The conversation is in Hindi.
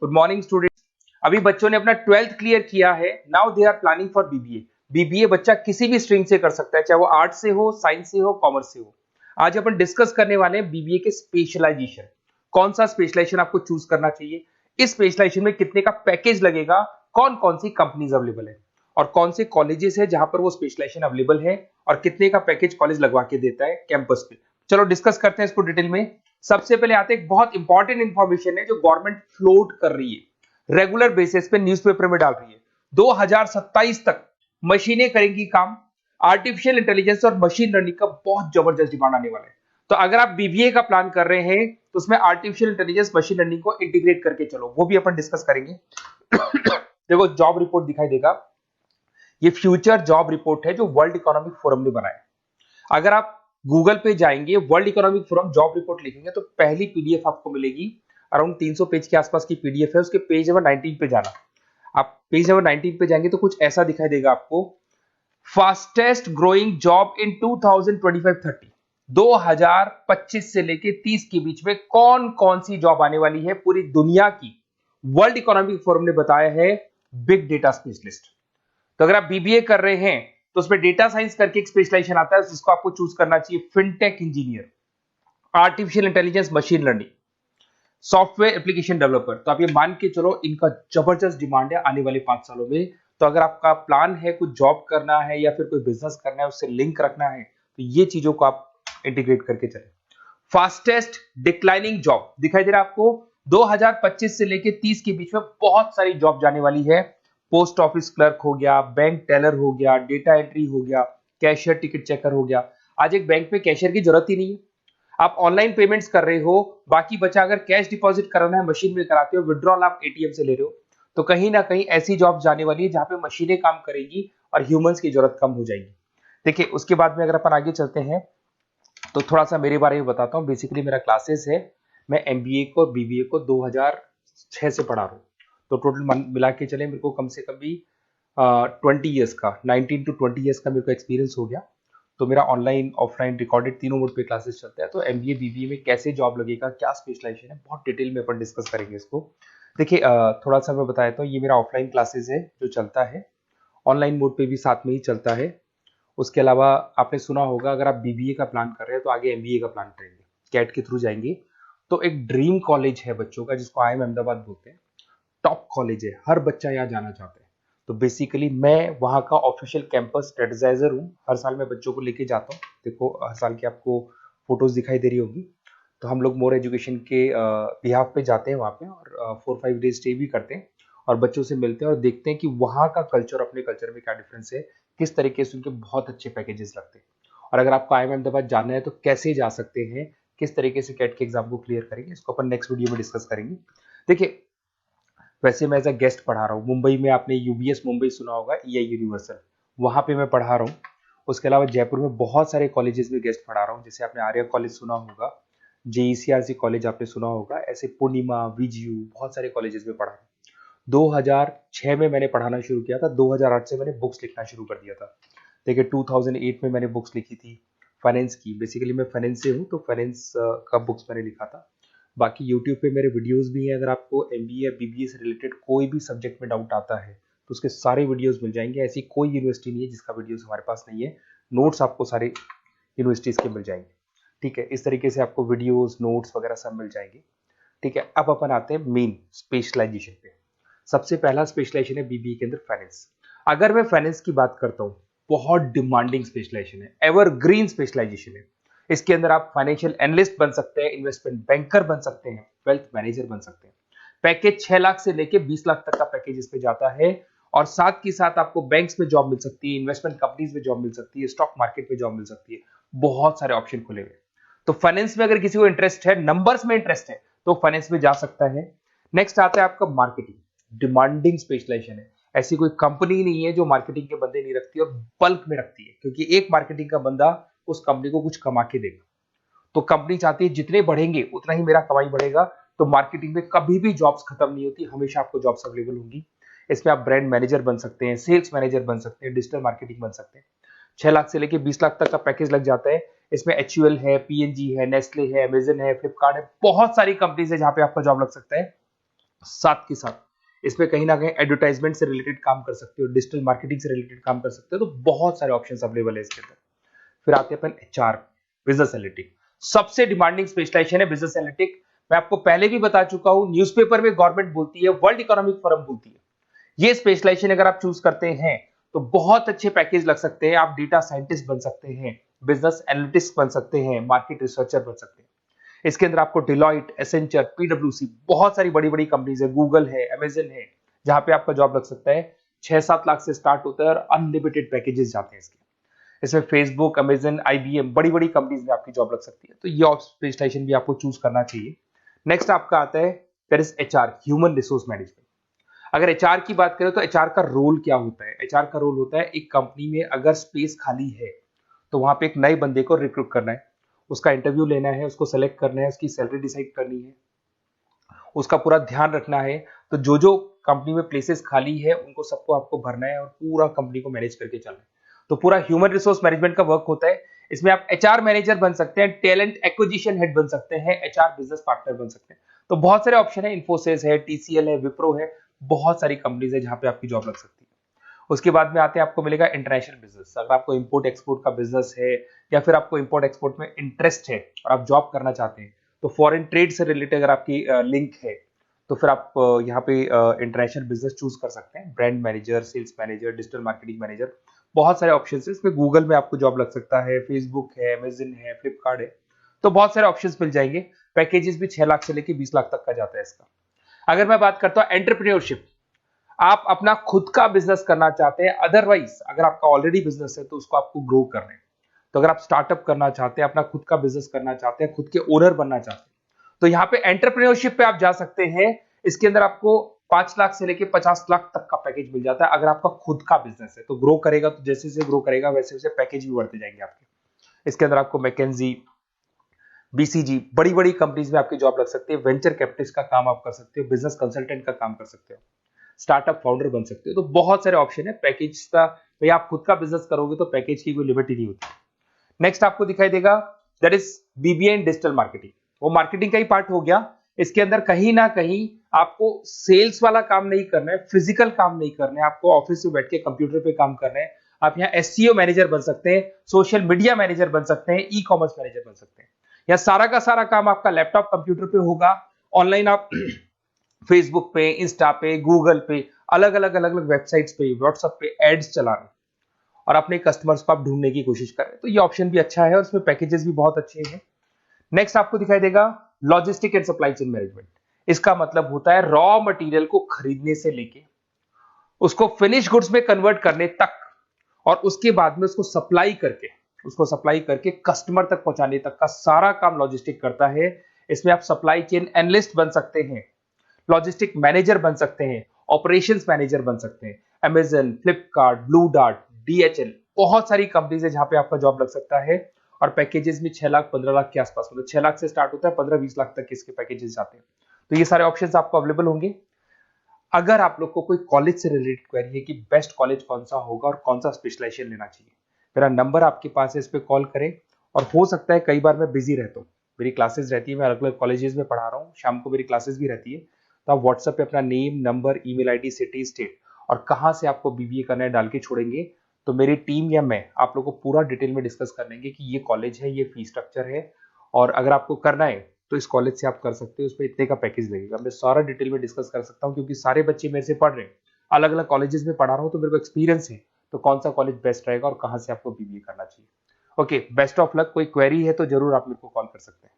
Good morning students. अभी बच्चों ने अपना 12th क्लियर किया है। Now they are planning for BBA. BBA बच्चा किसी भी स्ट्रीम से कर सकता है, चाहे वो आर्ट्स से हो, साइंस से हो, कॉमर्स से हो। आज अपन डिस्कस करने वाले हैं बीबीए के स्पेशलाइजेशन। कौन सा स्पेशलाइजेशन आपको चूज करना चाहिए, इस स्पेशलाइजेशन में कितने का पैकेज लगेगा, कौन कौन सी कंपनीज अवेलेबल है और कौन से कॉलेजेस है जहां पर वो स्पेशलाइजेशन अवेलेबल है और कितने का पैकेज कॉलेज लगवा के देता है कैंपस पे। चलो डिस्कस करते हैं इसको डिटेल में। सबसे पहले आते हैं, एक बहुत इंपॉर्टेंट इंफॉर्मेशन है जो गवर्नमेंट फ्लोट कर रही है, रेगुलर बेसिस पे न्यूज़पेपर में डाल रही है। 2027 तक मशीनें करेंगी काम। आर्टिफिशियल इंटेलिजेंस और मशीन लर्निंग का बहुत जबरदस्त डिमांड आने वाला है। तो अगर आप बीबीए का प्लान कर रहे हैं तो उसमें आर्टिफिशियल इंटेलिजेंस, मशीन लर्निंग को इंटीग्रेट करके चलो, वो भी अपन डिस्कस करेंगे। देखो जॉब रिपोर्ट दिखाई देगा, ये फ्यूचर जॉब रिपोर्ट है जो वर्ल्ड इकोनॉमिक फोरम ने बनाया। अगर आप गूगल पे जाएंगे, world economic forum job report लिखेंगे तो पहली पीडीएफ आपको मिलेगी। अराउंड 300 पेज के आसपास की पीडीएफ है। उसके पेज नंबर 19 पे जाना। आप पेज नंबर 19 पे जाएंगे तो कुछ ऐसा दिखाई देगा आपको, फास्टेस्ट ग्रोइंग जॉब इन 2025-30, 2025 से लेके 30 के बीच में कौन कौन सी जॉब आने वाली है पूरी दुनिया की। वर्ल्ड इकोनॉमिक फोरम ने बताया है बिग डेटा स्पेशलिस्ट। तो अगर आप बीबीए कर रहे हैं तो उसमें डेटा साइंस करके एक स्पेशलाइजेशन आता है, जिसको आपको चूज करना चाहिए। Fintech engineer, artificial intelligence, machine learning, software application developer. तो आप ये मान के चलो इनका जबरदस्त डिमांड है आने वाले 5 सालों में। तो अगर आपका प्लान है कुछ जॉब करना है या फिर कोई बिजनेस करना है, उससे लिंक रखना है, तो ये चीजों को आप इंटीग्रेट करके चले। फास्टेस्ट डिक्लाइनिंग जॉब दिखाई दे रहा है आपको, 2025 से लेके 30 के बीच में बहुत सारी जॉब जाने वाली है। पोस्ट ऑफिस क्लर्क हो गया, बैंक टेलर हो गया, डेटा एंट्री हो गया, कैशियर, टिकट चेकर हो गया। आज एक बैंक में कैशियर की जरूरत ही नहीं है, आप ऑनलाइन पेमेंट्स कर रहे हो। बाकी बचा अगर कैश डिपॉजिट कराना है मशीन में कराते हो, विड्रॉल आप एटीएम से ले रहे हो। तो कहीं ना कहीं ऐसी जॉब जाने वाली है जहां पे मशीनें काम करेंगी और ह्यूमंस की जरूरत कम हो जाएगी। देखिए उसके बाद में अगर अपन आगे चलते हैं तो थोड़ा सा मेरे बारे में बताता हूँ। बेसिकली मेरा क्लासेस है, मैं एमबीए को और बीबीए को 2006 से पढ़ा रहा हूँ। तो टोटल मिला के चले मेरे को कम से कम भी 20 ईयर्स का, 19 to 20 ईयर्स का मेरे को एक्सपीरियंस हो गया। तो मेरा ऑनलाइन ऑफलाइन रिकॉर्डेड तीनों मोड पे क्लासेस चलते हैं। तो एमबीए बीबीए में कैसे जॉब लगेगा, क्या स्पेशलाइजेशन है, बहुत डिटेल में अपन डिस्कस करेंगे इसको। देखिए थोड़ा सा मैं बताया तो ये मेरा ऑफलाइन क्लासेस है जो चलता है, ऑनलाइन मोड पे भी साथ में ही चलता है। उसके अलावा आपने सुना होगा, अगर आप बीबीए का प्लान कर रहे हैं तो आगे एमबीए का प्लान करेंगे, कैट के थ्रू जाएंगे। तो एक ड्रीम कॉलेज है बच्चों का जिसको आईएम अहमदाबाद बोलते हैं, टॉप कॉलेज है, हर बच्चा यहाँ जाना चाहता है। तो बेसिकली मैं वहाँ का ऑफिशियल कैंपस स्ट्रेटेजाइजर हूँ। हर साल मैं बच्चों को लेके जाता हूँ। देखो हर साल की आपको फोटोज दिखाई दे रही होगी। तो हम लोग मोर एजुकेशन के बिहाफ पे जाते हैं वहाँ पे और 4-5 डेज स्टे भी करते हैं और बच्चों से मिलते हैं और देखते हैं कि वहाँ का कल्चर अपने कल्चर में क्या डिफरेंस है, किस तरीके से उनके बहुत अच्छे पैकेजेस लगते हैं। और अगर आपको आईएम अहमदाबाद जाना है तो कैसे जा सकते हैं, किस तरीके से कैट के एग्जाम को क्लियर करेंगे, इसको अपन नेक्स्ट वीडियो में डिस्कस करेंगे। देखिए वैसे मैं एज अ गेस्ट पढ़ा रहा हूँ मुंबई में, आपने यूबीएस मुंबई सुना होगा, ईआई यूनिवर्सल, वहाँ पे मैं पढ़ा रहा हूँ। उसके अलावा जयपुर में बहुत सारे कॉलेजेस में गेस्ट पढ़ा रहा हूँ, जैसे आपने आर्या कॉलेज सुना होगा, जेईसीआरसी कॉलेज आपने सुना होगा, ऐसे पूर्णिमा, वीजीयू, बहुत सारे कॉलेजेस में पढ़ा रहा हूँ। 2006 में मैंने पढ़ाना शुरू किया था, 2008 से मैंने बुक्स लिखना शुरू कर दिया था। देखिए 2008 में मैंने बुक्स लिखी थी फाइनेंस की। बेसिकली मैं फाइनेंस से हूँ तो फाइनेंस का बुक्स मैंने लिखा था। बाकी यूट्यूब पे मेरे वीडियोस भी हैं। अगर आपको एमबीए या बीबीए से रिलेटेड कोई भी सब्जेक्ट में डाउट आता है तो उसके सारे वीडियोस मिल जाएंगे। ऐसी कोई यूनिवर्सिटी नहीं है जिसका वीडियोस हमारे पास नहीं है। नोट्स आपको सारे यूनिवर्सिटीज के मिल जाएंगे, ठीक है। इस तरीके से आपको वीडियोस, नोट्स वगैरह सब मिल जाएंगे, ठीक है। अब अपन आते हैं मेन स्पेशलाइजेशन पे। सबसे पहला स्पेशलाइजेशन है बीबीए के अंदर फाइनेंस। अगर मैं फाइनेंस की बात करता हूँ, बहुत डिमांडिंग स्पेशलाइजेशन है, एवरग्रीन स्पेशलाइजेशन है। इसके अंदर आप फाइनेंशियल एनालिस्ट बन सकते हैं, इन्वेस्टमेंट बैंकर बन सकते हैं, वेल्थ मैनेजर बन सकते हैं। पैकेज 6 लाख से लेके 20 लाख तक का पैकेज इस पे जाता है। और साथ ही साथ आपको बैंक्स में जॉब मिल सकती है, इन्वेस्टमेंट कंपनीज में जॉब मिल सकती है, स्टॉक मार्केट में जॉब मिल सकती है। बहुत सारे ऑप्शन खुले हुए। तो फाइनेंस में अगर किसी को इंटरेस्ट है, नंबर्स में इंटरेस्ट है, तो फाइनेंस में जा सकता है। नेक्स्ट आता है आपका मार्केटिंग, डिमांडिंग स्पेशलाइजेशन है। ऐसी कोई कंपनी नहीं है जो मार्केटिंग के बंदे नहीं रखती और बल्क में रखती है, क्योंकि एक मार्केटिंग का बंदा उस कंपनी को कुछ कमा के देगा। तो कंपनी चाहती है जितने बढ़ेंगे उतना ही मेरा कमाई बढ़ेगा। तो मार्केटिंग में कभी भी जॉब्स खत्म नहीं होती, हमेशा आपको जॉब्स अवेलेबल होंगी। इसमें आप ब्रांड मैनेजर बन सकते हैं, सेल्स मैनेजर बन सकते हैं, डिजिटल मार्केटिंग बन सकते हैं। 6 लाख से लेके 20 लाख तक का पैकेज लग जाता है। इसमें एचयूएल है, पीएनजी है, नेस्ले है, अमेजन है, फ्लिपकार्ट है, बहुत सारी कंपनीज है जहां पे आपका जॉब लग सकता है। साथ के साथ इसमें कहीं ना कहीं एडवर्टाइजमेंट से रिलेटेड काम कर सकते हो, डिजिटल मार्केटिंग से रिलेटेड काम कर सकते हो, तो बहुत सारे ऑप्शंस अवेलेबल है इसके अंदर। फिर आते हैं अपन एचआर, बिजनेस एनालिटिक। सबसे डिमांडिंग स्पेशलाइजेशन है बिजनेस एनालिटिक। मैं आपको पहले भी बता चुका हूं, न्यूज़पेपर में गवर्नमेंट बोलती है, वर्ल्ड इकोनॉमिक फोरम बोलती है। ये स्पेशलाइजेशन अगर आप चूज करते हैं तो बहुत अच्छे पैकेज लग सकते हैं। आप डेटा साइंटिस्ट बन सकते हैं, बिजनेस एनालिटिस्ट बन सकते हैं, मार्केट रिसर्चर बन सकते हैं। इसके अंदर आपको डिलॉइट, एसेंचर, पीडब्ल्यूसी, बहुत सारी बड़ी बड़ी कंपनीज है, गूगल है, अमेजन है, जहां पे आपका जॉब लग सकता है। 6-7 लाख से स्टार्ट होता है और अनलिमिटेड पैकेजेस जाते हैं इसके। इसमें फेसबुक, अमेजन, आईबीएम, बड़ी बड़ी कंपनीज में आपकी जॉब लग सकती है, तो ये स्पेशलाइजेशन भी आपको चूज करना चाहिए। नेक्स्ट आपका आता है that is HR, human resource management. अगर एचआर की बात करें तो एचआर का रोल क्या होता है? एचआर का रोल होता है, एक कंपनी में अगर स्पेस खाली है तो वहां पे एक नए बंदे को रिक्रूट करना है, उसका इंटरव्यू लेना है, उसको सेलेक्ट करना है, उसकी सैलरी डिसाइड करनी है, उसका पूरा ध्यान रखना है। तो जो जो कंपनी में प्लेसेस खाली है उनको सबको आपको भरना है और पूरा कंपनी को मैनेज करके चलना है। तो पूरा ह्यूमन रिसोर्स मैनेजमेंट का वर्क होता है। इसमें आप एचआर मैनेजर बन सकते हैं, टैलेंट एक्विजिशन हेड बन सकते हैं, एचआर बिजनेस पार्टनर बन सकते हैं। तो बहुत सारे ऑप्शन है, इन्फोसिस है, टीसीएल है, विप्रो है, बहुत सारी कंपनीज है जहां पे आपकी जॉब लग सकती है। उसके बाद में आते हैं, आपको मिलेगा इंटरनेशनल बिजनेस। अगर आपको इंपोर्ट एक्सपोर्ट का बिजनेस है या फिर आपको इंपोर्ट एक्सपोर्ट में इंटरेस्ट है और आप जॉब करना चाहते हैं, तो फॉरेन ट्रेड से रिलेटेड अगर आपकी लिंक है तो फिर आप यहाँ पे इंटरनेशनल बिजनेस चूज कर सकते हैं। Brand manager, sales manager, digital marketing manager, बहुत सारे ऑप्शन है इसमें। गूगल में आपको जॉब लग सकता है, फेसबुक है, अमेजन है, फ्लिपकार्ट है, तो बहुत सारे ऑप्शंस मिल जाएंगे। पैकेजेस भी 6 लाख से लेकर 20 लाख तक का जाता है इसका। अगर मैं बात करता हूँ एंटरप्रेन्योरशिप, आप अपना खुद का बिजनेस करना चाहते हैं, अदरवाइज अगर आपका ऑलरेडी बिजनेस है तो उसको आपको ग्रो करना है। तो अगर आप स्टार्टअप करना चाहते हैं, अपना खुद का बिजनेस करना चाहते हैं, खुद के ओनर बनना चाहते हैं, तो यहाँ पे एंटरप्रेन्योरशिप पे आप जा सकते हैं। इसके अंदर आपको 5 लाख से लेके 50 लाख तक का पैकेज मिल जाता है। अगर आपका खुद का बिजनेस है तो ग्रो करेगा, तो जैसे जैसे ग्रो करेगा वैसे वैसे पैकेज भी बढ़ते जाएंगे आपके। इसके अंदर आपको मैकेंजी, बीसीजी, बड़ी बड़ी कंपनीज में आपकी जॉब लग सकती है। वेंचर कैपिटलिस्ट का काम आप कर सकते हो, बिजनेस कंसल्टेंट का काम कर सकते हो, स्टार्टअप फाउंडर बन सकते हो। तो बहुत सारे ऑप्शन है पैकेज का। भाई आप खुद का बिजनेस करोगे तो पैकेज की कोई लिमिट ही नहीं होती। नेक्स्ट आपको दिखाई देगा that is BBA in digital marketing. वो मार्केटिंग का ही पार्ट हो गया। इसके अंदर कहीं ना कहीं आपको सेल्स वाला काम नहीं करना है, फिजिकल काम नहीं करना है, आपको ऑफिस में बैठ के कंप्यूटर पे काम करना है। आप यहाँ एसईओ मैनेजर बन सकते हैं, सोशल मीडिया मैनेजर बन सकते हैं, ई कॉमर्स मैनेजर बन सकते हैं। यहाँ सारा का सारा काम आपका लैपटॉप कंप्यूटर पे होगा। ऑनलाइन आप फेसबुक पे, इंस्टा पे, गूगल पे, अलग अलग वेबसाइट्स पे, व्हाट्सएप पे एड्स चला रहे हैं और अपने कस्टमर्स को आप ढूंढने की कोशिश कर रहे हैं। तो ये ऑप्शन भी अच्छा है और इसमें पैकेजेस भी बहुत अच्छे हैं। नेक्स्ट आपको दिखाई देगा logistic and supply chain management. इसका मतलब होता है रॉ मटेरियल को खरीदने से लेके उसको फिनिश गुड्स में कन्वर्ट करने तक और उसके बाद में उसको सप्लाई करके कस्टमर तक पहुंचाने तक का सारा काम लॉजिस्टिक करता है। इसमें आप सप्लाई चेन एनालिस्ट बन सकते हैं, लॉजिस्टिक मैनेजर बन सकते हैं, ऑपरेशंस मैनेजर बन सकते हैं। Amazon, Flipkart, blue dart, DHL, बहुत सारी कंपनीज है जहां पे आपका जॉब लग सकता है। और पैकेजेस भी 6 लाख 15 लाख के आसपास, मतलब 6 लाख से स्टार्ट होता है, 15-20 लाख तक इसके पैकेजेस जाते हैं। तो ये सारे ऑप्शंस आपको अवेलेबल होंगे। अगर आप लोग को कोई कॉलेज से रिलेटेड क्वेरी है कि बेस्ट कॉलेज कौन सा होगा और कौन सा स्पेशलाइजेशन लेना चाहिए, मेरा नंबर आपके पास है, इस पर कॉल करें। और हो सकता है कई बार मैं बिजी रहता हूँ, मेरी क्लासेस रहती है, मैं अलग अलग कॉलेजेस में पढ़ा रहा हूँ, शाम को मेरी क्लासेस भी रहती है। तो आप व्हाट्सएप पे अपना name, number, email ID, city, state और कहाँ से आपको बीबीए करना है डाल के छोड़ेंगे, तो मेरी टीम या मैं आप लोग को पूरा डिटेल में डिस्कस कर लेंगे कि ये कॉलेज है, ये फीस स्ट्रक्चर है, और अगर आपको करना है तो इस कॉलेज से आप कर सकते हो, उस पर इतने का पैकेज लगेगा। मैं सारा डिटेल में डिस्कस कर सकता हूँ क्योंकि सारे बच्चे मेरे से पढ़ रहे हैं, अलग अलग कॉलेजेस में पढ़ा रहा हूँ, तो मेरे को एक्सपीरियंस है तो कौन सा कॉलेज बेस्ट रहेगा और कहाँ से आपको बीबीए करना चाहिए। Okay, best of luck. कोई क्वेरी है तो जरूर आप मेरे को कॉल कर सकते हैं।